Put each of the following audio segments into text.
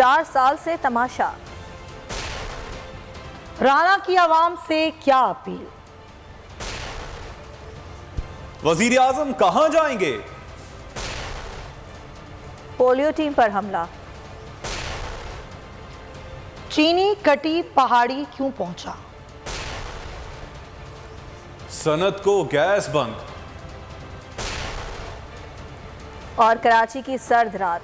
4 साल से तमाशा। राणा की आवाम से क्या अपील? वजीर आजम कहां जाएंगे? पोलियो टीम पर हमला। चीनी कटी पहाड़ी क्यों पहुंचा? सनत को गैस बंद। और कराची की सर्द रात।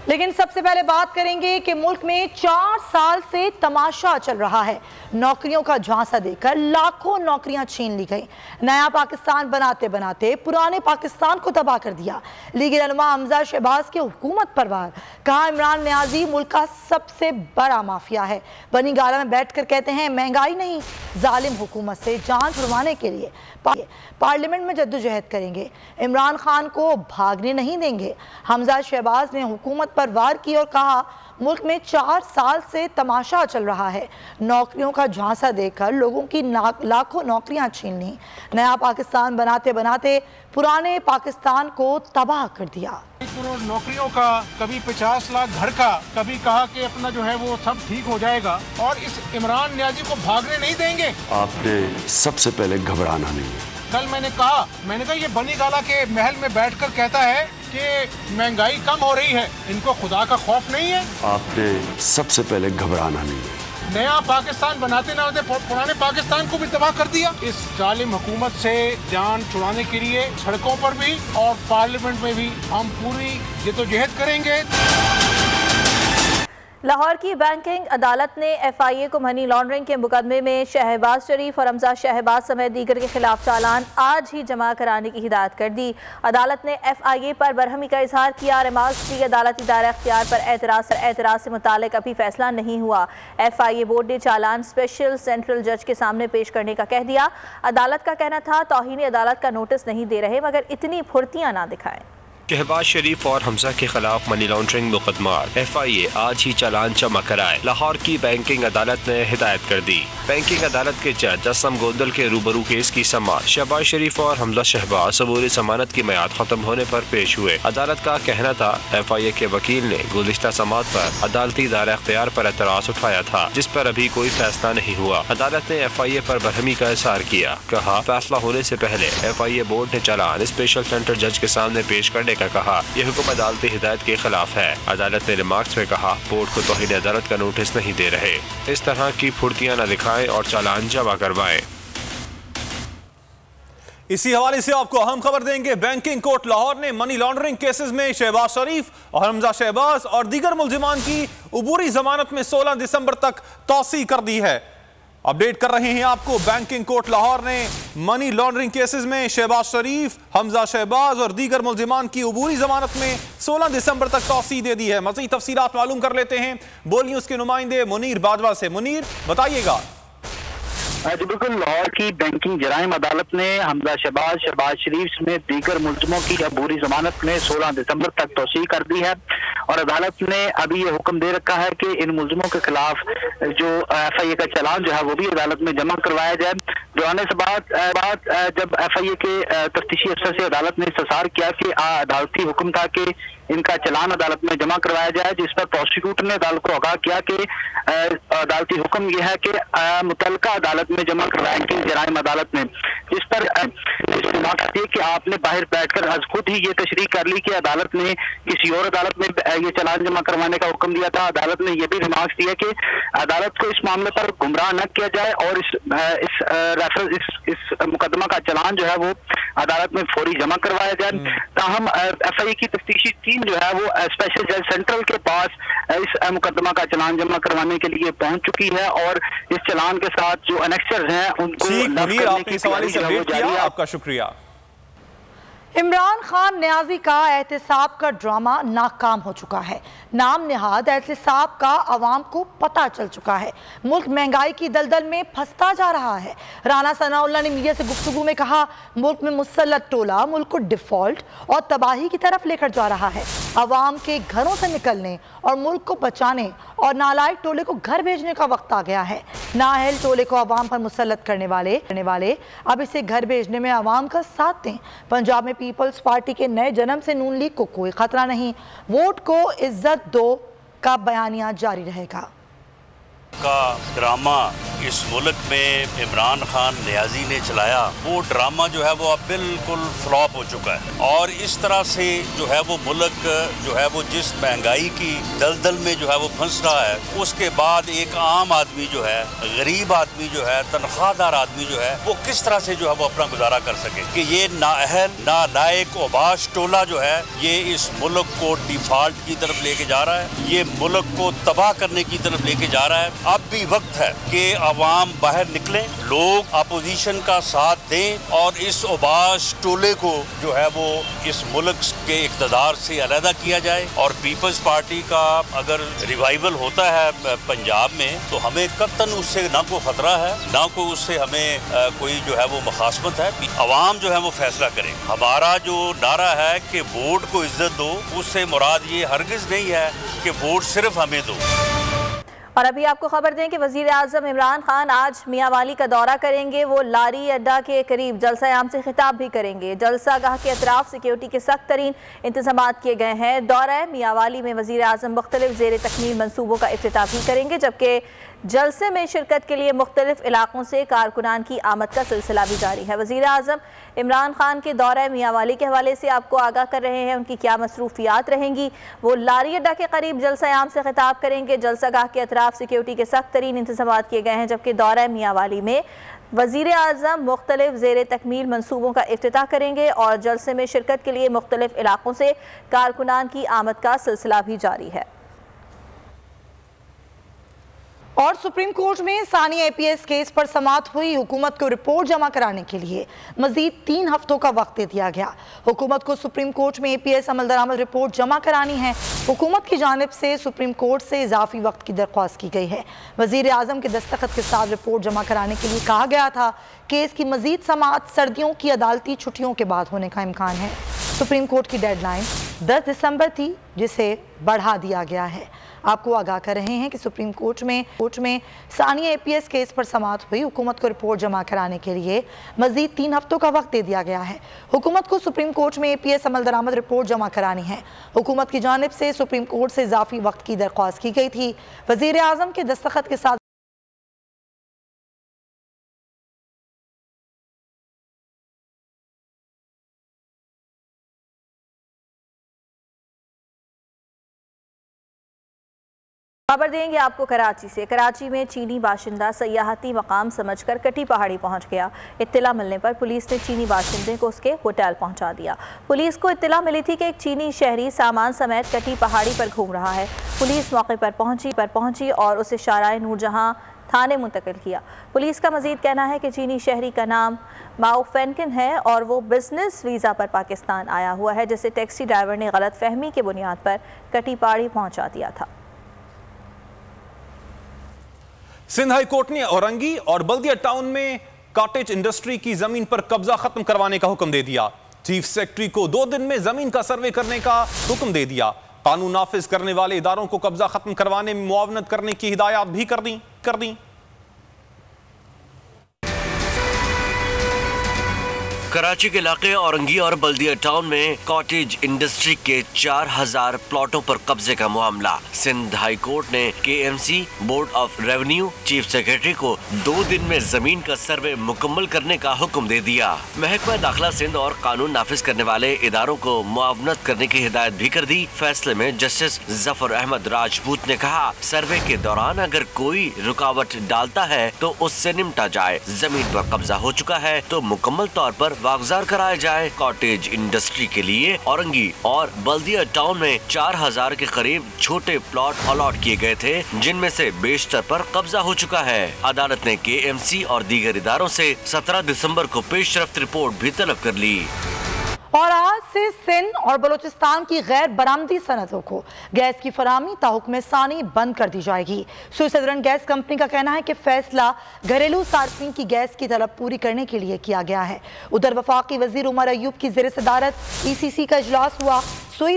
लेकिन सबसे पहले बात करेंगे कि मुल्क में 4 साल से तमाशा चल रहा है। नौकरियों का झांसा देकर लाखों नौकरियां छीन ली गई। नया पाकिस्तान बनाते बनाते पुराने पाकिस्तान को तबाह कर दिया। लीगी रहनुमा हमजा शहबाज के हुकूमत पर वार। कहा इमरान नियाजी मुल्क का सबसे बड़ा माफिया है। बनी गाला में बैठकर कहते हैं महंगाई नहीं, जालिम हुकूमत से जान छुड़वाने के लिए पार्लियामेंट में जद्दोजहद करेंगे। इमरान खान को भागने नहीं देंगे। हमजा शहबाज ने हुकूमत पर वार की और कहा मुल्क में 4 साल से तमाशा चल रहा है। नौकरियों का झांसा देकर लोगों की लाखों नौकरियां छीन ली। नया पाकिस्तान बनाते बनाते पुराने पाकिस्तान को तबाह कर दिया। नौकरियों का, कभी 50 लाख घर का, कभी कहा कि अपना जो है वो सब ठीक हो जाएगा और इस इमरान नियाजी को भागने नहीं देंगे। आपने सबसे पहले घबराना नहीं है। कल मैंने कहा ये बनी गाला के महल में बैठकर कहता है कि महंगाई कम हो रही है, इनको खुदा का खौफ नहीं है। आपने सबसे पहले घबराना नहीं है। नया पाकिस्तान बनाते ना होते पुराने पाकिस्तान को भी तबाह कर दिया। इस जालिम हुकूमत से जान छुड़ाने के लिए सड़कों पर भी और पार्लियामेंट में भी हम पूरी जद्दोजहद करेंगे। लाहौर की बैंकिंग अदालत ने FIA को मनी लॉन्ड्रिंग के मुकदमे में शहबाज शरीफ और हमजा शहबाज समेत दीगर के खिलाफ चालान आज ही जमा कराने की हिदायत कर दी। अदालत ने FIA पर बरहमी का इजहार किया। रिमार्क्स की अदालती दायरा इख्तियार पर एतराज़ से मुतालिक अभी फैसला नहीं हुआ। FIA बोर्ड ने चालान स्पेशल सेंट्रल जज के सामने पेश करने का कह दिया। अदालत का कहना था तौहीन अदालत का नोटिस नहीं दे रहे मगर इतनी फुर्तियाँ ना दिखाएं। शहबाज शरीफ और हमजा के खिलाफ मनी लॉन्ड्रिंग मुकदमा FIA आज ही चालान जमा कराए। लाहौर की बैंकिंग अदालत ने हिदायत कर दी। बैंकिंग अदालत के जज असम गोंदल के रूबरू केस की समाअत शहबाज शरीफ और हमजा शहबाज सबूरी जमानत की मियाद खत्म होने पर पेश हुए। अदालत का कहना था FIA के वकील ने गुज़िश्ता समाअत पर अदालती दायरा इख्तियार पर एतराज़ उठाया था, जिस पर अभी कोई फैसला नहीं हुआ। अदालत ने FIA पर बरहमी का इजहार किया। कहा फैसला होने से पहले FIA बोर्ड ने चालान स्पेशल सेंट्रल जज के सामने पेश करने का कहा। यह हुक्म अदालती हिदायत के खिलाफ है। अदालत ने रिमार्क्स में कहा बोर्ड को तौहीन अदालत का नोटिस नहीं दे रहे, इस तरह की फुर्तियां न दिखाएं और चालान जमा करवाएं। इसी हवाले से आपको अहम खबर देंगे। बैंकिंग कोर्ट लाहौर ने मनी लॉन्ड्रिंग केसेस में शहबाज शरीफ और हमजा शहबाज और दीगर मुल्जिमान की उबूरी जमानत में 16 दिसंबर तक तौसी कर दी है। अपडेट कर रहे हैं आपको। बैंकिंग कोर्ट लाहौर ने मनी लॉन्ड्रिंग केसेस में शहबाज शरीफ, हमजा शहबाज और दीगर मुल्जिमान की उबूरी जमानत में 16 दिसंबर तक तौसी दे दी है। मज़ीद तफसीलात मालूम कर लेते हैं बोल न्यूज़ के नुमाइंदे मुनीर बाजवा से। मुनीर बताइएगा। जी बिल्कुल, लाहौर की बैंकिंग जराइम अदालत ने हमजा शहबाज शरीफ समेत दीगर मुल्जिमों की अबूरी जमानत में 16 दिसंबर तक तौसीह कर दी है और अदालत ने अभी ये हुक्म दे रखा है कि इन मुल्जिमों के खिलाफ जो FIA का चालान जो है वो भी अदालत में जमा करवाया जाए। जो आने से बाद जब FIA के तफ्तीशी अफसर से अदालत ने इस्तफसार किया कि अदालती हुक्म था कि इनका चालान अदालत में जमा करवाया जाए, जिस पर प्रोसिक्यूटर ने अदालत को आगाह किया कि अदालती हुक्म यह है कि मुतल्लिका अदालत में जमा करवाएंगी जराइम अदालत में, जिस पर कि आपने बाहर बैठकर आज खुद ही ये तशरीह कर ली कि अदालत ने किसी और अदालत में ये चालान जमा करवाने का हुक्म दिया था। अदालत ने यह भी रिमार्क्स दिया कि अदालत को इस मामले पर गुमराह न किया जाए और इस मुकदमा का चालान जो है वो अदालत में फौरी जमा करवाया जाए। ताहम FIA की तफ्तीशी टीम जो है वो स्पेशल जज सेंट्रल के पास इस मुकदमा का चालान जमा करवाने के लिए पहुंच चुकी है और इस चालान के साथ जो अनेक्सर्स हैं उनको आपका शुक्रिया। इमरान खान न्याजी का एहतिसाब का ड्रामा नाकाम हो चुका है। नाम निहाद एहतिसाब का आवाम को पता चल चुका है। मुल्क महंगाई की दलदल में फंसता जा रहा है। राना सनाउल्लाह ने मीडिया से गुफ्तगू में कहा मुल्क में मुसल्लत टोला मुल्क को डिफॉल्ट और तबाही की तरफ लेकर जा रहा है। आवाम के घरों से निकलने और मुल्क को बचाने और नालायक टोले को घर भेजने का वक्त आ गया है। नाअहल टोले को अवाम पर मुसल्लत करने वाले अब इसे घर भेजने में अवाम का साथ दें। पंजाब में पीपल्स पार्टी के नए जन्म से नून लीग को कोई खतरा नहीं, वोट को इज्जत दो का बयानिया जारी रहेगा। का ड्रामा इस मुल्क में इमरान खान नियाजी ने चलाया, वो ड्रामा जो है वो अब बिल्कुल फ्लॉप हो चुका है। और इस तरह से जो है वो मुल्क जो है वो जिस महंगाई की दलदल में जो है वो फंस रहा है, उसके बाद एक आम आदमी जो है, गरीब आदमी जो है, तनख्वाहदार आदमी जो है, वो किस तरह से जो है वो अपना गुजारा कर सके। कि ये नाअहल नालायक ओबाश टोला जो है ये इस मुल्क को डिफॉल्ट की तरफ लेके जा रहा है, ये मुल्क को तबाह करने की तरफ लेके जा रहा है। अब भी वक्त है कि अवाम बाहर निकलें, लोग अपोजिशन का साथ दें और इस ओबाश टोले को जो है वो इस मुल्क के इक़्तिदार से अलहदा किया जाए। और पीपल्स पार्टी का अगर रिवाइवल होता है पंजाब में तो हमें कतन उससे ना कोई खतरा है, ना कोई उससे हमें कोई जो है वो मुखासमत है। अवाम जो है वो फैसला करे। हमारा जो नारा है कि वोट को इज्जत दो, उससे मुराद ये हरगिज नहीं है कि वोट सिर्फ हमें दो। और अभी आपको खबर दें कि वज़ीर आज़म इमरान खान आज मियांवाली का दौरा करेंगे। वो लारी अड्डा के करीब जलसा आम से खिताब भी करेंगे। जलसा गाह के अतराफ सिक्योरिटी के सख्त तरीन इंतजाम किए गए हैं। दौरा मियांवाली में वज़ीर आज़म मुख्तलिफ ज़ेर तकमील मनसूबों का इफ्तिताह भी करेंगे, जबकि जलसे में शिरकत के लिए मुख्तलिफ इलाकों से कारकुनान की आमद का सिलसिला भी जारी है। वज़ीर आज़म इमरान खान के दौरा मियांवाली के हवाले से आपको आगाह कर रहे हैं, उनकी क्या मसरूफियात रहेंगी। वो लारी अड्डा के करीब जलसा आम से खिताब करेंगे। जलसा गाह के अतराफ सिक्योरिटी के सख्त तरीन इंतजाम किए गए हैं, जबकि दौरा मियांवाली में वज़ीर आज़म मुख्तलिफ ज़ेर तकमील मनसूबों का इफ्तिताह करेंगे और जलसे में शिरकत के लिए मुख्तलिफ इलाकों से कारकुनान की आमद का सिलसिला भी जारी है। और सुप्रीम कोर्ट में सानिया APS केस पर समाअत हुई। हुकूमत को रिपोर्ट जमा कराने के लिए मजीद 3 हफ्तों का वक्त दे दिया गया। हुकूमत को सुप्रीम कोर्ट में APS अमल दरामद रिपोर्ट जमा करानी है। हुकूमत की जानिब से सुप्रीम कोर्ट से इजाफी वक्त की दरख्वास्त की गई है। वज़ीर आज़म के दस्तखत के साथ रिपोर्ट जमा कराने के लिए कहा गया था। केस की मजीद समाअत सर्दियों की अदालती छुट्टियों के बाद होने का इम्कान है। सुप्रीम कोर्ट की डेडलाइन 10 दिसंबर थी, जिसे बढ़ा दिया गया है। आपको आगाह कर रहे हैं कि सुप्रीम कोर्ट में सानिया APS केस पर समाअत हुई। हुकूमत को रिपोर्ट जमा कराने के लिए मजीद 3 हफ्तों का वक्त दे दिया गया है। हुकूमत को सुप्रीम कोर्ट में APS अमल दरामद रिपोर्ट जमा करानी है। हुकूमत की जानिब से सुप्रीम कोर्ट से इजाफी वक्त की दरख्वास्त की गई थी। वज़ीर आज़म के दस्तखत के साथ खबर देंगे आपको कराची से। कराची में चीनी बाशिंदा सयाहती मकाम समझकर कटी पहाड़ी पहुंच गया। इत्तला मिलने पर पुलिस ने चीनी बाशिंदे को उसके होटल पहुंचा दिया। पुलिस को इत्तला मिली थी कि एक चीनी शहरी सामान समेत कटी पहाड़ी पर घूम रहा है। पुलिस मौके पर पहुंची और उसे शाराए नूरजहां थाने मुंतकिल किया। पुलिस का मजीद कहना है कि चीनी शहरी का नाम माओ फेनकिन है और वो बिजनेस वीज़ा पर पाकिस्तान आया हुआ है, जिसे टैक्सी ड्राइवर ने गलत फहमी की बुनियाद पर कटी पहाड़ी पहुँचा दिया था। सिंध हाई कोर्ट ने औरंगी और बल्दिया टाउन में कॉटेज इंडस्ट्री की जमीन पर कब्जा खत्म करवाने का हुक्म दे दिया। चीफ सेक्रेटरी को 2 दिन में जमीन का सर्वे करने का हुक्म दे दिया। कानून नाफिज करने वाले इदारों को कब्जा खत्म करवाने में मुआवनत करने की हिदायत भी कर दी। कराची के इलाके औरंगी और बल्दिया टाउन में कॉटेज इंडस्ट्री के 4000 प्लॉटों पर कब्जे का मामला। सिंध हाई कोर्ट ने KMC, board of revenue, chief secretary को 2 दिन में जमीन का सर्वे मुकम्मल करने का हुक्म दे दिया। महकमा दाखिला सिंध और कानून नाफिज करने वाले इदारों को मुआवनत करने की हिदायत भी कर दी। फैसले में जस्टिस जफर अहमद राजपूत ने कहा, सर्वे के दौरान अगर कोई रुकावट डालता है तो उससे निपटा जाए। जमीन पर कब्जा हो चुका है तो मुकम्मल तौर पर वागुजार कराया जाए। कॉटेज इंडस्ट्री के लिए औरंगी और बल्दिया टाउन में 4000 के करीब छोटे प्लॉट अलॉट किए गए थे, जिनमें से बेशतर पर कब्जा हो चुका है। अदालत ने KMC और दीगर इदारों से 17 दिसंबर को पेशरफ्त रिपोर्ट भी तलब कर ली। और आज से सिंध और बलूचिस्तान की गैर बरामदी सनतों को गैस की फराहमी ताहुक्म सानी बंद कर दी जाएगी। सदरन गैस कंपनी का कहना है कि फैसला घरेलू सार्फिन की गैस की तलब पूरी करने के लिए किया गया है। उधर वफाकी वजीर उमर अयूब की ज़ेर सदारत ECC का इजलास हुआ।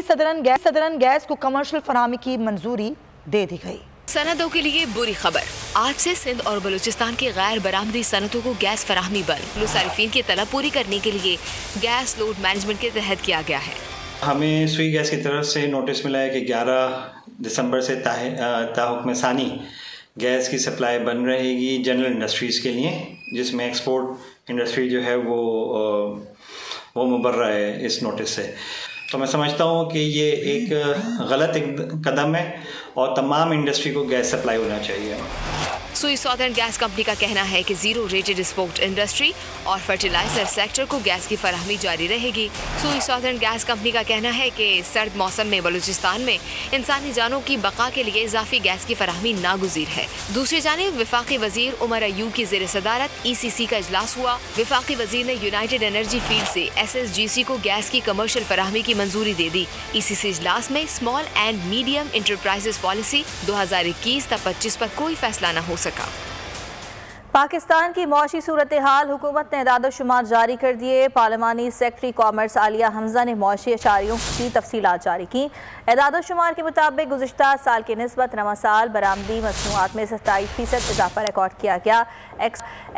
सदरन गैस को कमर्शियल फराहमी की मंजूरी दे दी गई। सनदों के लिए बुरी खबर। आज से सिंध और बलूचिस्तान की गैर बरामदी सनदों को गैस फराहमी बंद। सारिफीन की तलब पूरी करने के लिए गैस लोड मैनेजमेंट के तहत किया गया है। हमें सुई गैस की तरफ से नोटिस मिला है कि 11 दिसंबर से ताहुक्म सानी गैस की सप्लाई बंद रहेगी जनरल इंडस्ट्रीज़ के लिए, जिसमें एक्सपोर्ट इंडस्ट्री जो है वो मुबर्रा है इस नोटिस से। तो मैं समझता हूँ कि ये एक गलत कदम है और तमाम इंडस्ट्री को गैस सप्लाई होना चाहिए। सुई सॉदर्न गैस कंपनी का कहना है कि जीरो रेटेड एक्सपोर्ट इंडस्ट्री और फर्टिलाइजर सेक्टर को गैस की फराहमी जारी रहेगी। सुई सॉदर्न गैस कंपनी का कहना है कि सर्द मौसम में बलूचिस्तान में इंसानी जानों की बका के लिए इजाफी गैस की फराहमी नागुज़ीर है। दूसरी जानिब वफाकी वजीर उमर अयूब की ज़ेर सदारत ECC का इजलास हुआ। वफाकी वजीर ने यूनाइटेड एनर्जी फील्ड से SSGC को गैस की कमर्शियल फराहमी की मंजूरी दे दी। ECC इजलास में small and medium enterprises policy 2021-25 पर कोई फैसला न हो सका। पाकिस्तान की मौशी सूरत हाल, हुकूमत ने एदाद-ओ-शुमार जारी कर दिए। पार्लिमानी सेक्रेटरी कॉमर्स आलिया हमजा ने मौशी अशारियों की तफसीलात जारी की। एदाद-ओ-शुमार के मुताबिक गुज़िश्ता साल की निस्बत रवा साल बरामदी मसनूआत में 27% इजाफा रिकॉर्ड किया गया।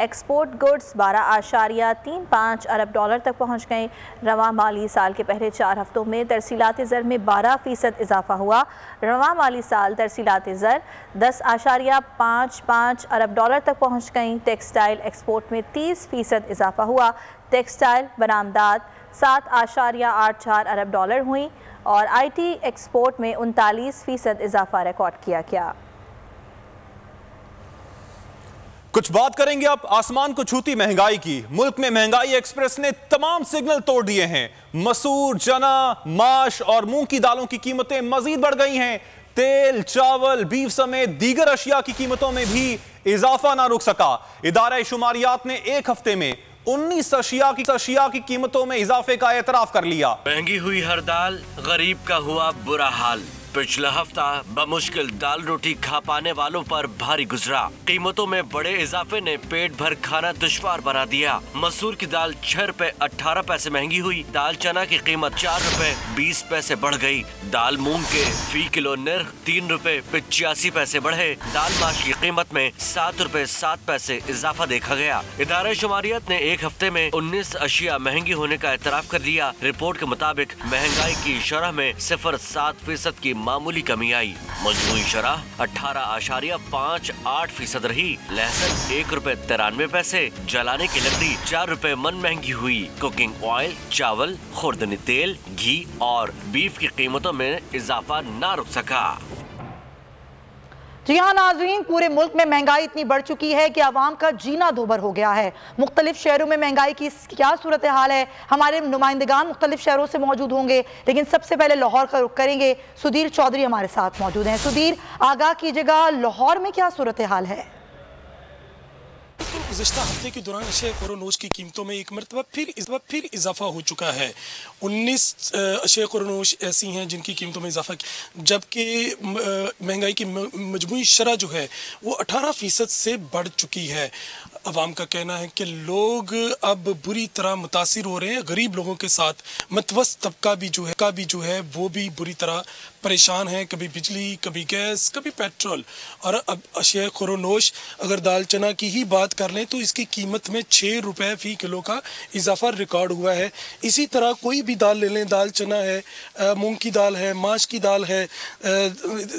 एक्सपोर्ट गुड्स 12.35 अरब डॉलर तक पहुँच गए। रवा माली साल के पहले 4 हफ्तों में तरसीलात ज़र में 12% इजाफा हुआ। रवा माली साल तरसीलात ज़र 10.55 अरब डॉलर तक पहुँच गई। टेक्सटाइल एक्सपोर्ट में 30% इजाफा हुआ। टेक्सटाइल बरामदात 7.84 अरब डॉलर हुई और IT एक्सपोर्ट में 39% इजाफा रिकॉर्ड किया गया। कुछ बात करेंगे अब आसमान को छूती महंगाई की। मुल्क में महंगाई एक्सप्रेस ने तमाम सिग्नल तोड़ दिए हैं। मसूर, चना, माश और मूंग की दालों की कीमतें मजीद बढ़ गई हैं। तेल, चावल, बीफ समेत दीगर अशिया की कीमतों में भी इजाफा ना रुक सका। इदारे शुमारियात ने एक हफ्ते में 19 अशिया की कीमतों में इजाफे का एतराफ कर लिया। महंगी हुई हर दाल, गरीब का हुआ बुरा हाल। पिछला हफ्ता बमुश्किल दाल रोटी खा पाने वालों पर भारी गुजरा। कीमतों में बड़े इजाफे ने पेट भर खाना दुश्वार बना दिया। मसूर की दाल 6 रुपए 18 पैसे महंगी हुई। दाल चना की कीमत 4 रुपए 20 पैसे बढ़ गई। दाल मूंग के फी किलो निर्ख 3 रुपए 85 पैसे बढ़े। दाल माश की कीमत में 7 रुपए 7 पैसे इजाफा देखा गया। इदारे शुमारियत ने एक हफ्ते में 19 अशिया महंगी होने का एतराफ कर दिया। रिपोर्ट के मुताबिक महंगाई की शरह में 0.7% की मामूली कमी आई। मजमूई शरह 18.58% रही। लहसुन 1 रुपए 93 पैसे, जलाने की लकड़ी 4 रुपए मन महंगी हुई। कुकिंग ऑयल, चावल, खुर्दनी तेल, घी और बीफ की कीमतों में इजाफा ना रुक सका। जी हाँ नाज़रीन, पूरे मुल्क में महंगाई इतनी बढ़ चुकी है कि आवाम का जीना दोभर हो गया है। मुख्तलिफ शहरों में महंगाई की क्या सूरत हाल है, हमारे नुमाइंदगान मुख्तलिफ शहरों से मौजूद होंगे, लेकिन सबसे पहले लाहौर का रुख करेंगे। सुधीर चौधरी हमारे साथ मौजूद हैं। सुधीर, आगाह कीजिएगा, लाहौर में क्या सूरत हाल है? गुज़िश्ता हफ्ते के दौरान अशिया ख़ुरोनोश की कीमतों में एक मरतबा फिर इजाफा हो चुका है। 19 अशिया ख़ुरोनोश ऐसी हैं जिनकी कीमतों में इजाफा, जबकि महंगाई की मजमूई शरह जो है वो 18% से बढ़ चुकी है। अवाम का कहना है कि लोग अब बुरी तरह मुतासिर हो रहे हैं। गरीब लोगों के साथ मतवस्त तबका भी जो है वो भी बुरी तरह परेशान है। कभी बिजली, कभी गैस, कभी पेट्रोल। और अब अशिया ख़ुरोनोश अगर दाल चना की ही बात कर लें तो इसकी कीमत में 6 रुपए फी किलो का इजाफा रिकॉर्ड हुआ है। इसी तरह कोई भी दाल ले लें, दाल चना है, मूंग की दाल है, माश की दाल है,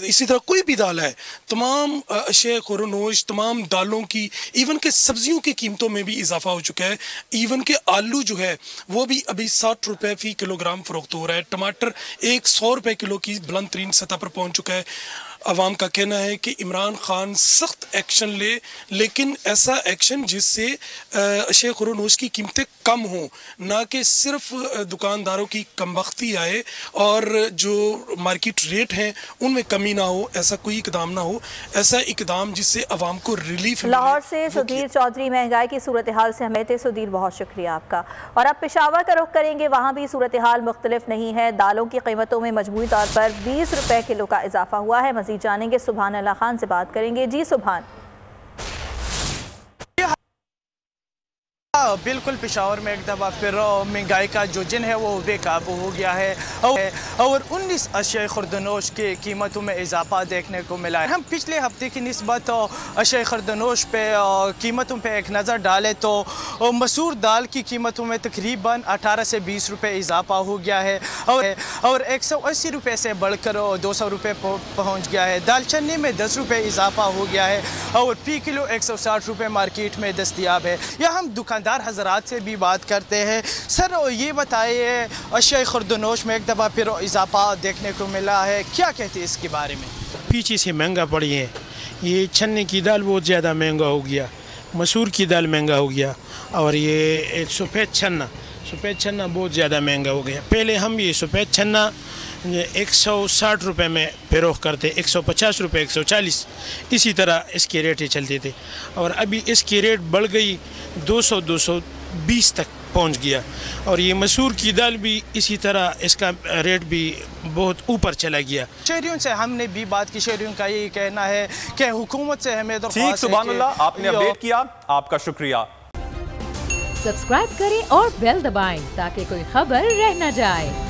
इसी तरह कोई भी दाल है, तमाम अशिया ख़ुरोनोश, तमाम दालों की, इवन के सब्जियों की कीमतों में भी इजाफा हो चुका है। इवन के आलू जो है वो भी अभी 60 रुपए फी किलोग्राम फरोख्त हो रहा है। टमाटर 100 रुपए किलो की बुलंद तरीन सतह पर पहुंच चुका है। अवाम का कहना है कि इमरान खान सख्त एक्शन ले, लेकिन ऐसा एक्शन जिससे अशिया ख़ुरोनोश की कीमतें कम हों, ना कि सिर्फ दुकानदारों की कमबख्ती आए और जो मार्केट रेट हैं उनमें कमी ना हो। ऐसा कोई इकदाम ना हो, ऐसा इकदाम जिससे अवाम को रिलीफ। लाहौर से सुधीर चौधरी महंगाई की सूरत हाल से हमें थे। सुधीर, बहुत शुक्रिया आपका। और अब पेशावर का रुख करेंगे, वहाँ भी सूरत हाल मुख्तलिफ नहीं है। दालों की कीमतों में मजमूई तौर पर 20 रुपए किलो का इजाफा हुआ है। मजीद जानेंगे, सुभान अल्लाह खान से बात करेंगे। जी सुभान। बिल्कुल पेशावर में एक दफ़ा फिर महंगाई का जो जिन है वो बेकाबू हो गया है और 19 अशिया खुर्दनोश की कीमतों में इजाफा देखने को मिला है। हम पिछले हफ्ते की निस्बत अशिया खुर्दनोश पे कीमतों पे एक नज़र डालें तो मसूर दाल की कीमतों में तकरीबन 18 से 20 रुपये इजाफा हो गया है और 180 रुपये से बढ़कर 200 रुपये पहुँच गया है। दाल चन्नी में 10 रुपये इजाफा हो गया है और फी किलो 160 रुपये मार्केट में दस्तियाब है। या हम दुकानदार हजरात से भी बात करते हैं। सर ये बताइए, अशिया खुर्दनोश में एक दफ़ा फिर इजाफा देखने को मिला है, क्या कहते हैं इसके बारे में? पीछे से महंगा पड़ी है, ये चने की दाल बहुत ज़्यादा महंगा हो गया, मसूर की दाल महंगा हो गया और ये सफ़ेद छन्ना बहुत ज़्यादा महंगा हो गया। पहले हम ये सफ़ेद छन्ना 160 रुपये में फ़रोख्त करते, 150 रुपये, 140 इसी तरह इसके रेटें चलते थे और अभी इसकी रेट बढ़ गई 200-220 तक पहुंच गया। और ये मसूर की दाल भी इसी तरह इसका रेट भी बहुत ऊपर चला गया। शहरियों से हमने भी बात की, शहरियों का यही कहना है कि हुकूमत से हमें तो ठीक, सुभान अल्लाह, आपने अपडेट किया, आपका शुक्रिया। सब्सक्राइब करें और बेल दबाएं ताकि कोई खबर रह न जाए।